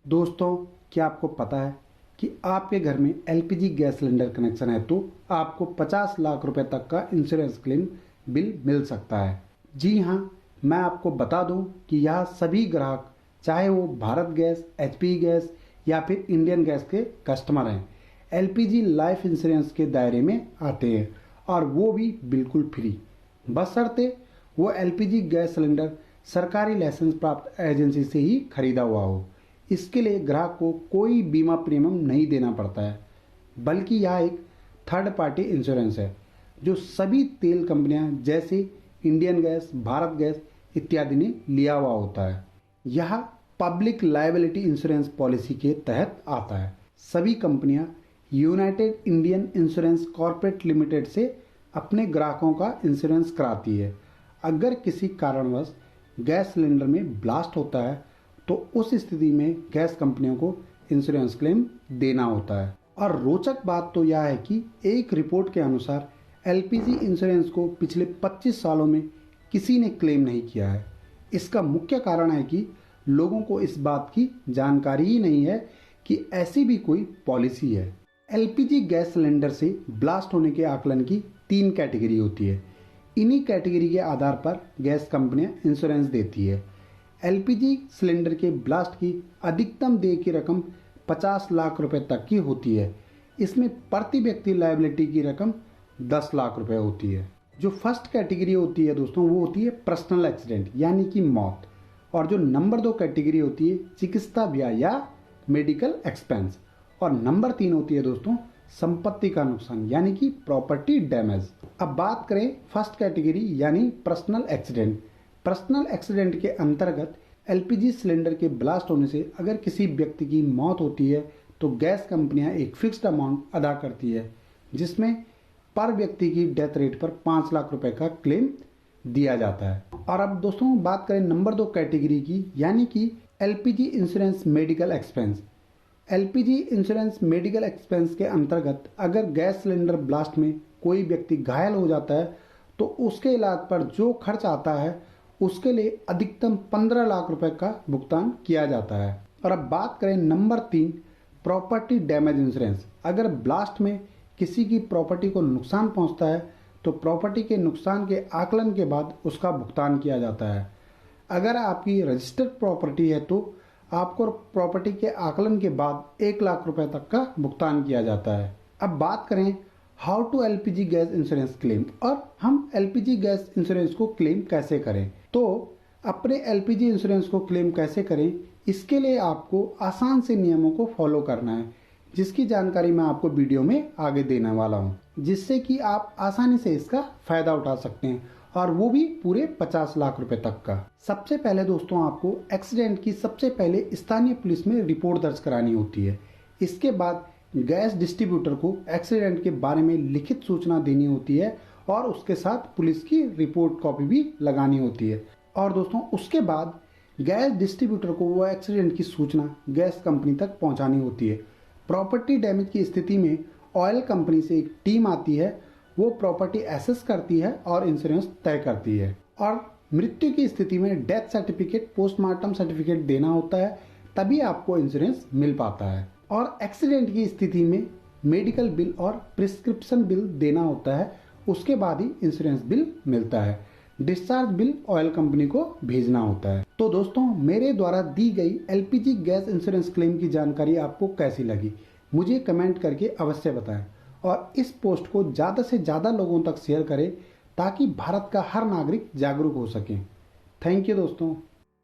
दोस्तों, क्या आपको पता है कि आपके घर में एलपीजी गैस सिलेंडर कनेक्शन है तो आपको 50 लाख रुपए तक का इंश्योरेंस क्लेम बिल मिल सकता है। जी हाँ, मैं आपको बता दूं कि यह सभी ग्राहक, चाहे वो भारत गैस, एचपी गैस या फिर इंडियन गैस के कस्टमर हैं, एलपीजी लाइफ इंश्योरेंस के दायरे में आते हैं और वो भी बिल्कुल फ्री, बशर्ते वो एलपीजी गैस सिलेंडर सरकारी लाइसेंस प्राप्त एजेंसी से ही खरीदा हुआ हो। इसके लिए ग्राहक को कोई बीमा प्रीमियम नहीं देना पड़ता है, बल्कि यह एक थर्ड पार्टी इंश्योरेंस है जो सभी तेल कंपनियां जैसे इंडियन गैस, भारत गैस इत्यादि ने लिया हुआ होता है। यह पब्लिक लायबिलिटी इंश्योरेंस पॉलिसी के तहत आता है। सभी कंपनियां United Indian insurance corporate limited से अपने ग्राहकों का इंश्योरेंस कराती है। अगर किसी कारणवश गैस सिलेंडर में ब्लास्ट होता है तो उस स्थिति में गैस कंपनियों को इंश्योरेंस क्लेम देना होता है। और रोचक बात तो यह है कि एक रिपोर्ट के अनुसार एलपीजी इंश्योरेंस को पिछले 25 सालों में किसी ने क्लेम नहीं किया है। इसका मुख्य कारण है कि लोगों को इस बात की जानकारी ही नहीं है कि ऐसी भी कोई पॉलिसी है। एलपीजी गैस सिलेंडर से ब्लास्ट होने के आकलन की 3 कैटेगरी होती है। इन्हीं कैटेगरी के आधार पर गैस कंपनियां इंश्योरेंस देती है। एलपीजी सिलेंडर के ब्लास्ट की अधिकतम देय की रकम 50 लाख रुपए तक की होती है। इसमें प्रति व्यक्ति लायबिलिटी की रकम 10 लाख रुपए होती है। जो फर्स्ट कैटेगरी होती है दोस्तों, वो होती है पर्सनल एक्सीडेंट यानी कि मौत। और जो नंबर 2 कैटेगरी होती है चिकित्सा व्यय या मेडिकल एक्सपेंस। और नंबर 3 होती है दोस्तों संपत्ति का नुकसान यानी कि प्रॉपर्टी डैमेज। अब बात करें फर्स्ट कैटेगरी यानी पर्सनल एक्सीडेंट। पर्सनल एक्सीडेंट के अंतर्गत एलपीजी सिलेंडर के ब्लास्ट होने से अगर किसी व्यक्ति की मौत होती है तो गैस कंपनियां एक फिक्स्ड अमाउंट अदा करती है, जिसमें पर व्यक्ति की डेथ रेट पर 5 लाख रुपए का क्लेम दिया जाता है। और अब दोस्तों बात करें नंबर 2 कैटेगरी की यानी कि LPG insurance medical expense. LPG insurance medical expense के अंतर्गत अगर गैस सिलेंडर ब्लास्ट में कोई व्यक्ति घायल हो जाता है तो उसके इलाज पर जो खर्च आता है उसके लिए अधिकतम 15 लाख रुपए का भुगतान किया जाता है। और अब बात करें नंबर 3 प्रॉपर्टी डैमेज इंश्योरेंस। अगर ब्लास्ट में किसी की प्रॉपर्टी को नुकसान पहुंचता है तो प्रॉपर्टी के नुकसान के आकलन के बाद उसका भुगतान किया जाता है। अगर आपकी रजिस्टर्ड प्रॉपर्टी है तो आपको प्रॉपर्टी के आकलन के बाद 1 लाख रुपए तक का भुगतान किया जाता है। अब बात करें how to LPG gas insurance claim, और हम एलपीजी गैस इंश्योरेंस को क्लेम कैसे करें। तो अपने एलपीजी इंश्योरेंस को क्लेम कैसे करें, इसके लिए आपको आसान से नियमों को फॉलो करना है, जिसकी जानकारी मैं आपको वीडियो में आगे देने वाला हूं, जिससे कि आप आसानी से इसका फायदा उठा सकते हैं, और वो भी पूरे 50 लाख रुपए तक का। सबसे पहले दोस्तों आपको एक्सीडेंट की सबसे पहले स्थानीय पुलिस में रिपोर्ट दर्ज करानी होती है। इसके बाद गैस डिस्ट्रीब्यूटर को एक्सीडेंट के बारे में लिखित सूचना देनी होती है और उसके साथ पुलिस की रिपोर्ट कॉपी भी लगानी होती है। और दोस्तों उसके बाद गैस डिस्ट्रीब्यूटर को वो एक्सीडेंट की सूचना गैस कंपनी तक पहुंचानी होती है। प्रॉपर्टी डैमेज की स्थिति में ऑयल कंपनी से एक टीम आती है, वो प्रॉपर्टी एसेस करती है और इंश्योरेंस तय करती है। और मृत्यु की स्थिति में डेथ सर्टिफिकेट, पोस्टमार्टम सर्टिफिकेट देना होता है, तभी आपको इंश्योरेंस मिल पाता है। और एक्सीडेंट की स्थिति में मेडिकल बिल और प्रिस्क्रिप्शन बिल देना होता है, उसके बाद ही इंश्योरेंस बिल मिलता है। डिस्चार्ज बिल ऑयल कंपनी को भेजना होता है। तो दोस्तों मेरे द्वारा दी गई एलपीजी गैस इंश्योरेंस क्लेम की जानकारी आपको कैसी लगी, मुझे कमेंट करके अवश्य बताएं और इस पोस्ट को ज़्यादा से ज़्यादा लोगों तक शेयर करें ताकि भारत का हर नागरिक जागरूक हो सके। थैंक यू दोस्तों।